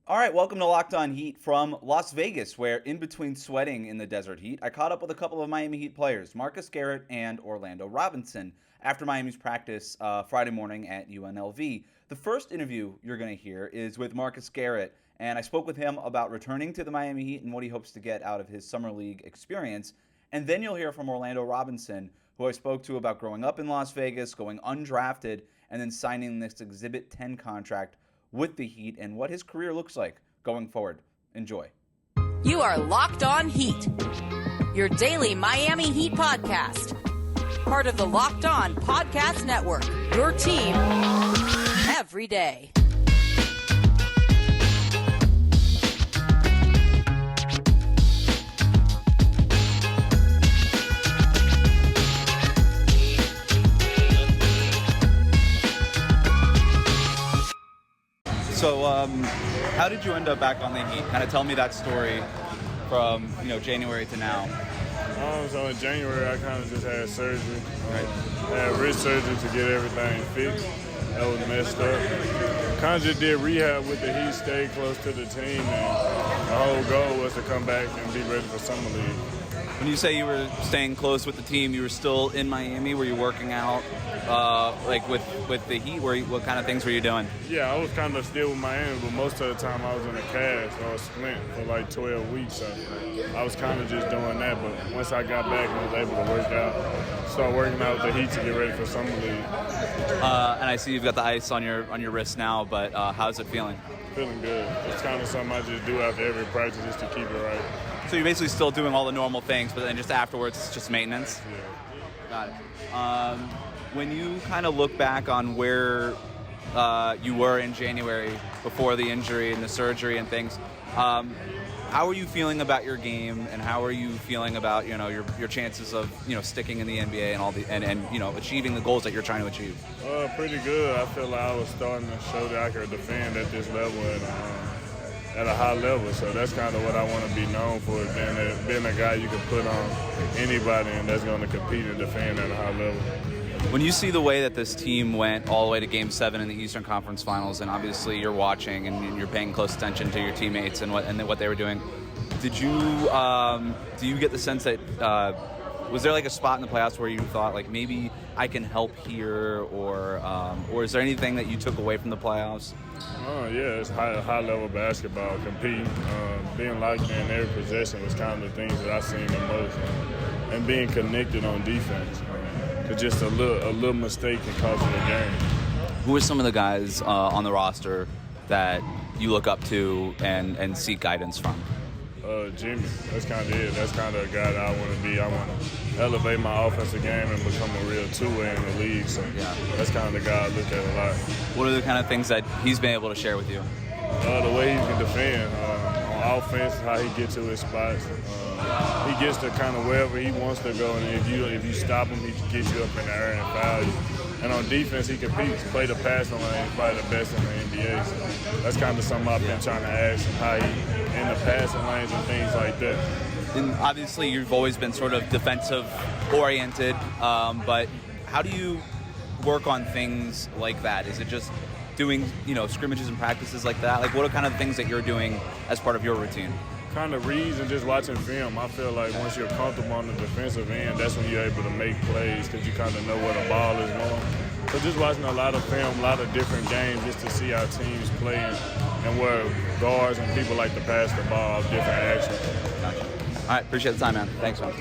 All right, welcome to Locked On Heat from Las Vegas, where in between sweating in the desert heat, I caught up with a couple of Miami Heat players, Marcus Garrett and Orlando Robinson, after Miami's practice Friday morning at UNLV. The first interview you're going to hear is with Marcus Garrett, and I spoke with him about returning to the Miami Heat and what he hopes to get out of his summer league experience. And then you'll hear from Orlando Robinson, who I spoke to about growing up in Las Vegas, going undrafted, and then signing this Exhibit 10 contract with the Heat and what his career looks like going forward. Enjoy. You are Locked On Heat, your daily Miami Heat podcast. Part of the Locked On Podcast Network, your team every day. So, how did you end up back on the Heat? Kind of tell me that story from January to now. So in January, I kind of just had surgery. Had wrist surgery to get everything fixed. That was messed up. Kind of just did rehab with the Heat, stayed close to the team, and the whole goal was to come back and be ready for summer league. When you say you were staying close with the team, you were still in Miami? Were you working out with the Heat? What kind of things were you doing? Yeah, I was kind of still with Miami, but most of the time I was in a cast or a splint for like 12 weeks. So I was kind of just doing that. But once I got back and was able to work out, start working out with the Heat to get ready for summer league. And I see you've got the ice on your wrist now, but how's it feeling? Feeling good. It's kind of something I just do after every practice just to keep it right. So you're basically still doing all the normal things, but then just afterwards it's just maintenance? Yeah. Got it. When you kind of look back on where you were in January before the injury and the surgery and things, how are you feeling about your game, and how are you feeling about your chances of sticking in the NBA and achieving the goals that you're trying to achieve? Pretty good. I feel like I was starting to show that I could defend at this level and at a high level. So that's kind of what I want to be known for, being a guy you can put on anybody and that's going to compete and defend at a high level. When you see the way that this team went all the way to Game 7 in the Eastern Conference Finals, and obviously you're watching and you're paying close attention to your teammates and what they were doing, do you get the sense that was there like a spot in the playoffs where you thought like maybe I can help here, or is there anything that you took away from the playoffs? Oh yeah, it's high level basketball. Competing, being locked in every possession was kind of the things that I seen the most, and being connected on defense. Cause just a little mistake can cost you the game. Who are some of the guys on the roster that you look up to and seek guidance from? Jimmy. That's kind of it. That's kind of a guy that I want to be. I want to elevate my offensive game and become a real two-way in the league. So that's kind of the guy I look at a lot. What are the kind of things that he's been able to share with you? The way he can defend on offense, how he gets to his spots. He gets to kind of wherever he wants to go, and if you stop him, he gets you up in the air and foul you. And on defense, he competes. Play the passing lane, he's probably the best in the NBA. So that's kind of something I've been trying to ask him, how he in the passing lanes and things like that. And obviously, you've always been sort of defensive-oriented, but how do you work on things like that? Is it just doing, scrimmages and practices like that? Like, what are kind of things that you're doing as part of your routine? Kind of reads and just watching film. I feel like once you're comfortable on the defensive end, that's when you're able to make plays because you kind of know where the ball is going. So just watching a lot of film, a lot of different games just to see how teams play and where guards and people like to pass the ball off different actions. Gotcha. All right, appreciate the time, man. Thanks, man.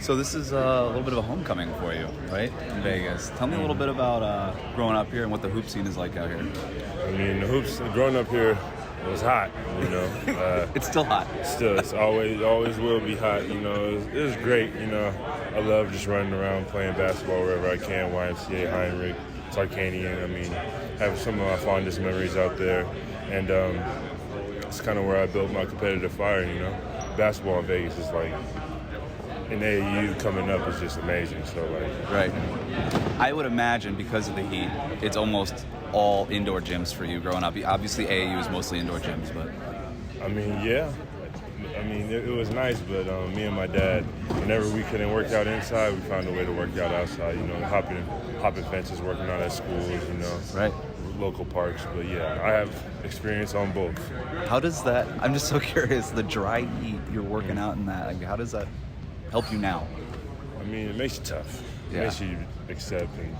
So this is a little bit of a homecoming for you, right, in Vegas. Tell me a little bit about growing up here and what the hoop scene is like out here. I mean, the hoops, growing up here, it was hot, It's still hot. It's always will be hot, It was great, I love just running around playing basketball wherever I can, YMCA, Heinrich, Tarkanian. I mean, I have some of my fondest memories out there. And it's kind of where I built my competitive fire, Basketball in Vegas is like, in AAU coming up is just amazing. So right. I would imagine because of the heat, it's almost all indoor gyms for you growing up. Obviously, AAU is mostly indoor gyms, but I mean, yeah, I mean, it was nice, but me and my dad, whenever we couldn't work out inside, we found a way to work out outside. You know, hopping fences, working out at schools. You know, Right. local parks. But yeah, I have experience on both. How does that? I'm just so curious. The dry heat, you're working out in that. Like, how does that help you now? I mean, it makes you tough. It Yeah. makes you accept and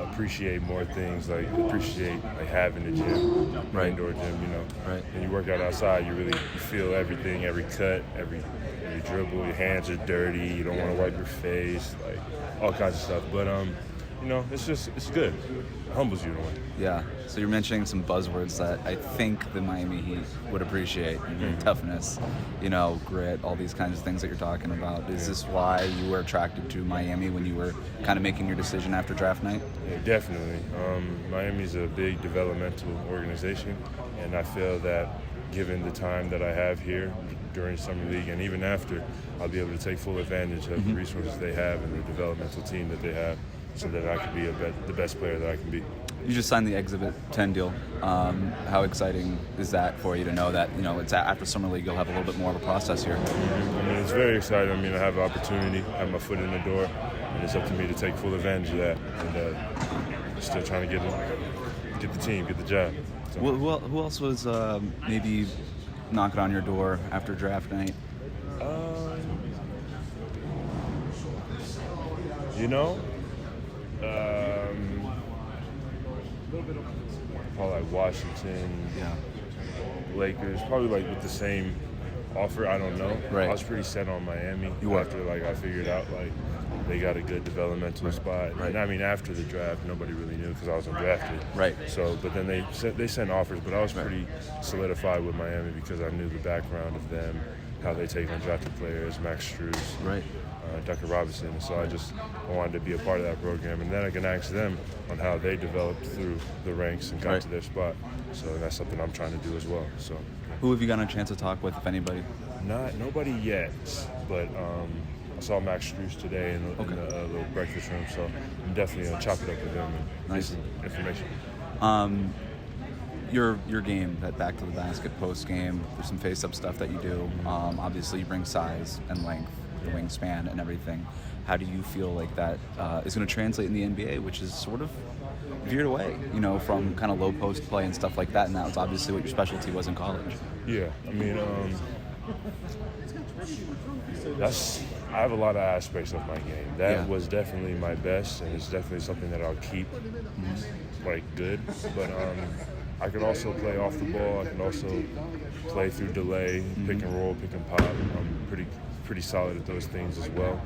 appreciate more things, like appreciate like having a gym, Right. indoor gym, you know. Right. And you work out outside, you feel everything, every cut, every dribble. Your hands are dirty. You don't want to wipe your face, like all kinds of stuff. But you know, it's good. It humbles you in a way. Yeah. So you're mentioning some buzzwords that I think the Miami Heat would appreciate. Toughness, you know, grit, all these kinds of things that you're talking about. Is this why you were attracted to Miami when you were kind of making your decision after draft night? Yeah, definitely. Miami's a big developmental organization, and I feel that given the time that I have here during summer league and even after, I'll be able to take full advantage of the resources they have and the developmental team that they have, so that I can be the best player that I can be. You just signed the Exhibit 10 deal. How exciting is that for you to know that, you know, it's after summer league you'll have a little bit more of a process here? I mean, it's very exciting. I mean, I have an opportunity, I have my foot in the door, and it's up to me to take full advantage of that. And still trying to get the team, get the job. So. Who else was maybe knocking on your door after draft night? You know, probably like Washington, Yeah. Lakers, probably like with the same offer. I don't know. Right. I was pretty set on Miami. You were. After I figured out they got a good developmental spot. Right. And I mean, after the draft, nobody really knew because I was undrafted. Right. So, but then they sent offers, but I was pretty solidified with Miami because I knew the background of them, how they take undrafted players, Max Strus, Right. Duncan Robinson. So I wanted to be a part of that program, and then I can ask them on how they developed through the ranks and got Right. to their spot. So that's something I'm trying to do as well. So Who have you gotten a chance to talk with, if anybody? nobody yet, but I saw Max Strus today in the little breakfast room, so I'm definitely gonna chop it up with him and Nice. get some information. Your game, that back to the basket post game, there's some face-up stuff that you do. Obviously, you bring size and length, the wingspan and everything. How do you feel like that is going to translate in the NBA, which is sort of veered away, you know, from kind of low post play and stuff like that, and that was obviously what your specialty was in college. Yeah, I mean, I have a lot of aspects of my game. That was definitely my best, and it's definitely something that I'll keep like good. But I can also play off the ball. I can also play through delay, pick and roll, pick and pop. I'm pretty solid at those things as well.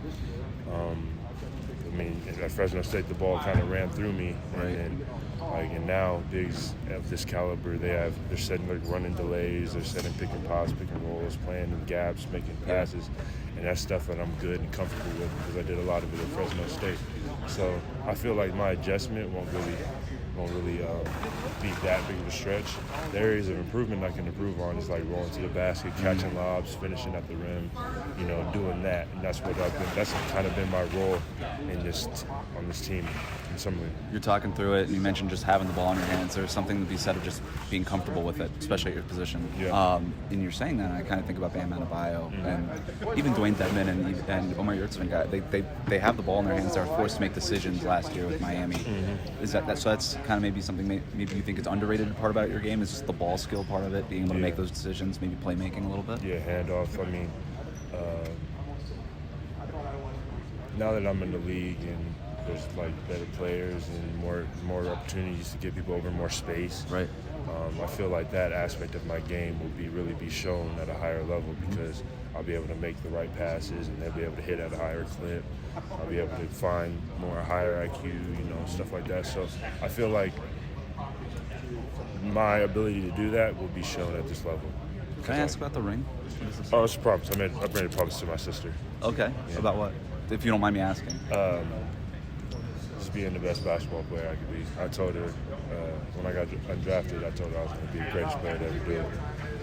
I mean, at Fresno State, the ball kind of ran through me, and now bigs of this caliber, they're setting like running delays, they're setting pick and pops, pick and rolls, playing in gaps, making passes, and that's stuff that I'm good and comfortable with because I did a lot of it at Fresno State. So I feel like my adjustment won't really be that big of a stretch. The areas of improvement I can improve on is like rolling to the basket, catching lobs, finishing at the rim, you know, doing that. And that's kind of been my role on this team in some way. You're talking through it, and you mentioned just having the ball in your hands. There's something to be said of just being comfortable with it, especially at your position. Yeah. And you're saying that, and I kind of think about Bam Adebayo and even Dwayne Dedmon and Omar Yurtseven guy. They have the ball in their hands. They were forced to make decisions last year with Miami. Is that so? That's kind of maybe something maybe you think is underrated part about your game is just the ball skill part of it, being able to make those decisions, maybe playmaking a little bit. Yeah, handoff. I mean, now that I'm in the league and there's like better players and more opportunities to get people over more space. Right. I feel like that aspect of my game will really be shown at a higher level because I'll be able to make the right passes and they'll be able to hit at a higher clip. I'll be able to find more higher IQ, you know, stuff like that. So I feel like my ability to do that will be shown at this level. Can I ask about the ring? Oh, it's a promise. I made a promise to my sister. Okay. Yeah. About what? If you don't mind me asking. Just being the best basketball player I could be. I told her when I got undrafted, I told her I was going to be the greatest player to ever do it,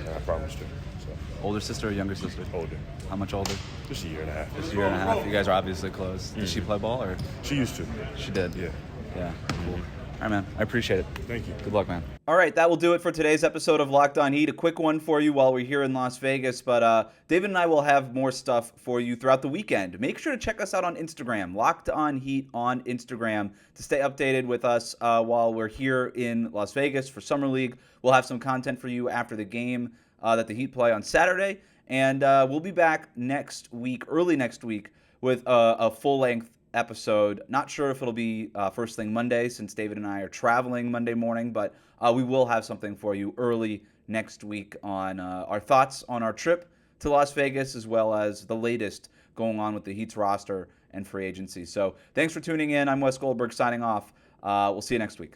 and I promised her. So. Older sister or younger sister? Older. How much older? Just a year and a half. Just a year and a half. You guys are obviously close. Does she play ball or? She used to. She did. Yeah. Yeah. Cool. All right, man. I appreciate it. Thank you. Good luck, man. All right, that will do it for today's episode of Locked On Heat. A quick one for you while we're here in Las Vegas, but David and I will have more stuff for you throughout the weekend. Make sure to check us out on Instagram, Locked On Heat on Instagram, to stay updated with us while we're here in Las Vegas for Summer League. We'll have some content for you after the game that the Heat play on Saturday, and we'll be back next week, early next week, with a full-length episode. Not sure if it'll be first thing Monday, since David and I are traveling Monday morning, but we will have something for you early next week on our thoughts on our trip to Las Vegas, as well as the latest going on with the Heat's roster and free agency. So thanks for tuning in. I'm Wes Goldberg signing off. We'll see you next week.